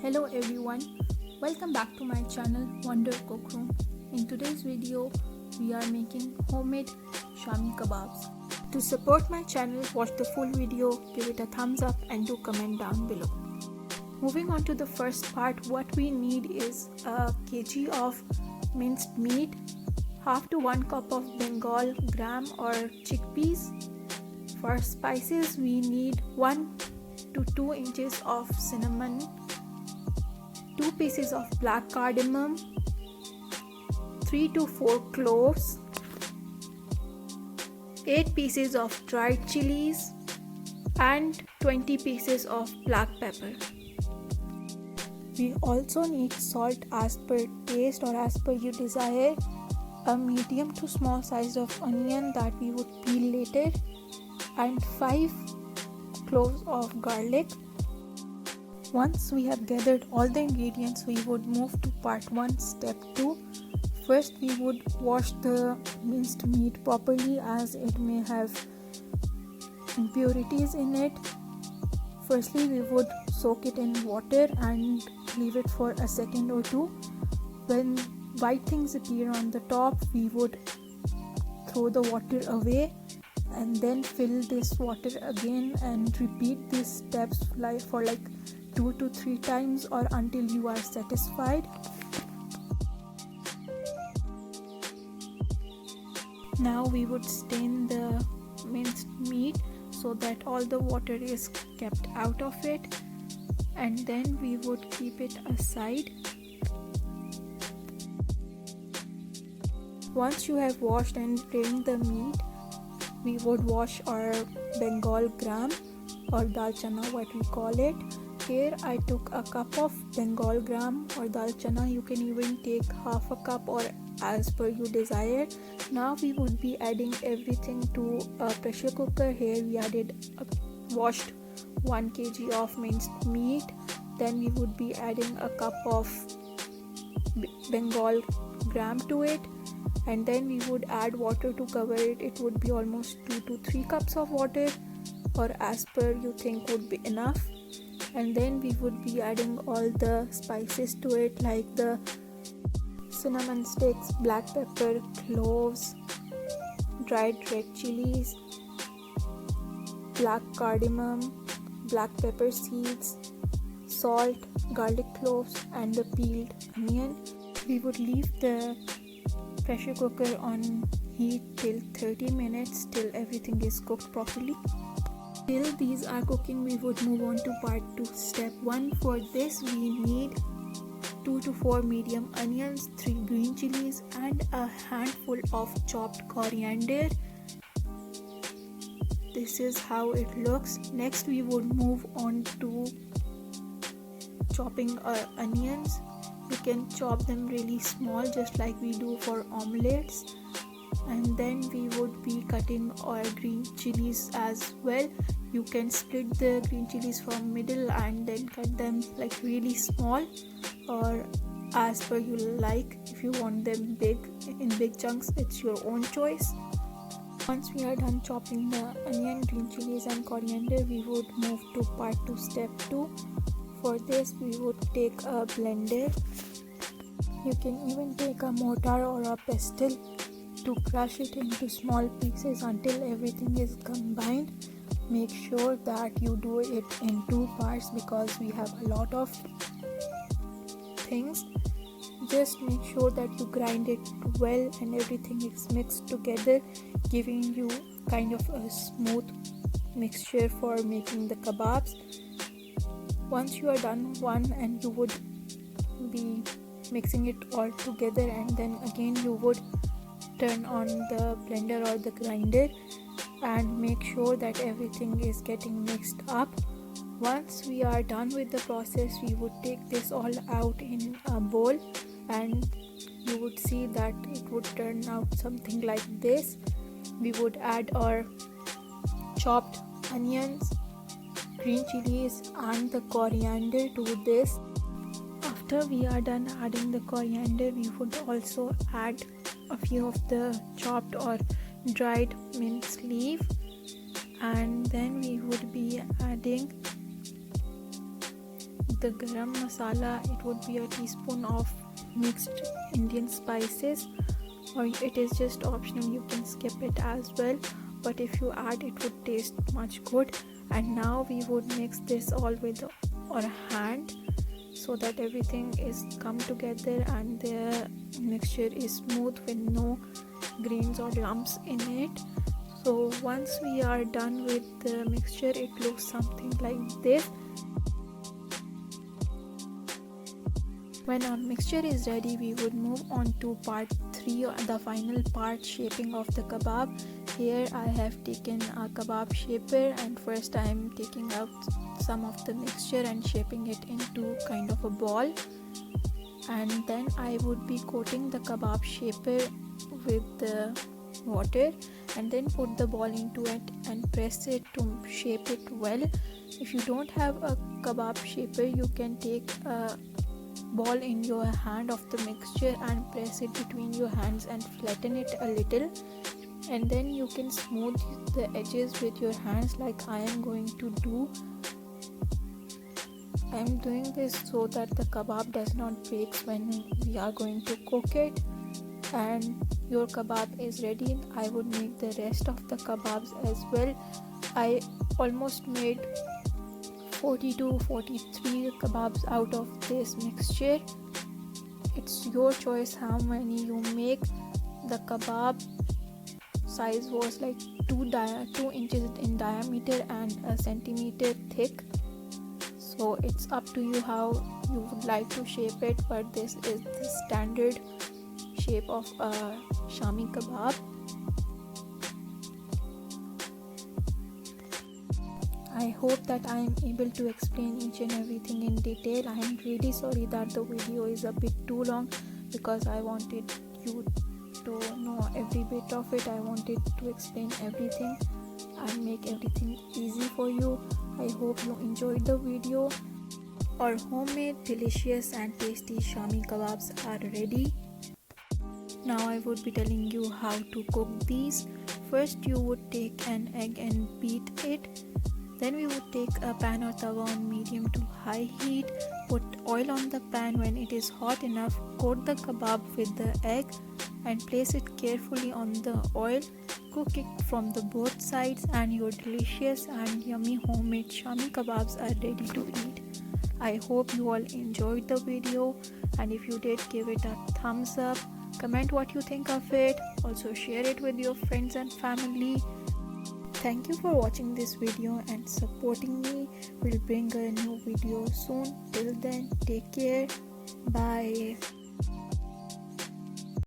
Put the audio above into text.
Hello everyone, welcome back to my channel Wonder Cook Room. In today's video, we are making homemade Shami kebabs. To support my channel, watch the full video, give it a thumbs up and do comment down below. Moving on to the first part, what we need is a kg of minced meat, half to 1 cup of Bengal gram or chickpeas. For spices, we need 1 to 2 inches of cinnamon, 2 pieces of black cardamom, 3 to 4 cloves, 8 pieces of dried chilies and 20 pieces of black pepper. We also need salt as per taste or as per your desire, a medium to small size of onion that we would peel later, and 5 cloves of garlic. Once we have gathered all the ingredients, we would move to part 1, step 2. First, we would wash the minced meat properly as it may have impurities in it. Firstly, we would soak it in water and leave it for a second or two. When white things appear on the top, we would throw the water away and then fill this water again and repeat these steps for 2 to 3 times or until you are satisfied. Now we would stain the minced meat so that all the water is kept out of it, and then we would keep it aside. Once you have washed and drained the meat, we would wash our Bengal gram or dal chana, what we call it. Here I took a cup of Bengal gram or dal chana. You can even take half a cup or as per your desire. Now we would be adding everything to a pressure cooker. Here we washed 1 kg of minced meat. Then we would be adding a cup of Bengal gram to it, and then we would add water to cover it. It would be almost 2 to 3 cups of water or as per you think would be enough. And then we would be adding all the spices to it, like the cinnamon sticks, black pepper, cloves, dried red chilies, black cardamom, black pepper seeds, salt, garlic cloves and the peeled onion. We would leave the pressure cooker on heat till 30 minutes till everything is cooked properly. Till these are cooking, we would move on to part 2, step 1. For this we need 2 to 4 medium onions, 3 green chilies and a handful of chopped coriander. This is how it looks. Next we would move on to chopping our onions. We can chop them really small just like we do for omelets, and then we would be cutting our green chilies as well. You can split the green chilies from middle and then cut them like really small or as per you like. If you want them in big chunks, it's your own choice. Once we are done chopping the onion, green chilies and coriander, we would move to part 2, step 2. For this we would take a blender. You can even take a mortar or a pestle to crush it into small pieces until everything is combined. Make sure that you do it in 2 parts because we have a lot of things. Just make sure that you grind it well and everything is mixed together, giving you kind of a smooth mixture for making the kebabs. Once you are done one, and you would be mixing it all together, and then again you would turn on the blender or the grinder and make sure that everything is getting mixed up. Once we are done with the process, we would take this all out in a bowl, and you would see that it would turn out something like this. We would add our chopped onions, green chilies and the coriander to this. After we are done adding the coriander, we would also add a few of the chopped or dried mint leaf, and then we would be adding the garam masala, it would be a teaspoon of mixed Indian spices, or it is just optional, you can skip it as well, but if you add it would taste much good. And now we would mix this all with our hand so that everything is come together and the mixture is smooth with no grains or lumps in it. So once we are done with the mixture, it looks something like this. When our mixture is ready, we would move on to part 3, the final part, shaping of the kebab. Here I have taken a kebab shaper, and first I am taking out some of the mixture and shaping it into kind of a ball, and then I would be coating the kebab shaper with the water and then put the ball into it and press it to shape it well. If you don't have a kebab shaper, you can take a ball in your hand of the mixture and press it between your hands and flatten it a little, and then you can smooth the edges with your hands like I am going to do. I am doing this so that the kebab does not break when we are going to cook it. And your kebab is ready. I would make the rest of the kebabs as well. I almost made 40 to 43 kebabs out of this mixture. It's your choice how many you make. The kebab size was like 2 inches in diameter and a centimeter thick, so it's up to you how you would like to shape it, but this is the standard shape of a Shami kebab. I hope that I am able to explain each and everything in detail. I am really sorry that the video is a bit too long because I wanted you to know every bit of it. I wanted to explain everything and make everything easy for you. I hope you enjoyed the video. Our homemade, delicious and tasty Shami kebabs are ready. Now I would be telling you how to cook these. First you would take an egg and beat it. Then we would take a pan or tawa on medium to high heat, put oil on the pan. When it is hot enough, coat the kebab with the egg and place it carefully on the oil. Cook it from the both sides and your delicious and yummy homemade Shami kebabs are ready to eat. I hope you all enjoyed the video, and if you did, give it a thumbs up. Comment what you think of it. Also share it with your friends and family. Thank you for watching this video and supporting me. We'll bring a new video soon. Till then, take care. Bye.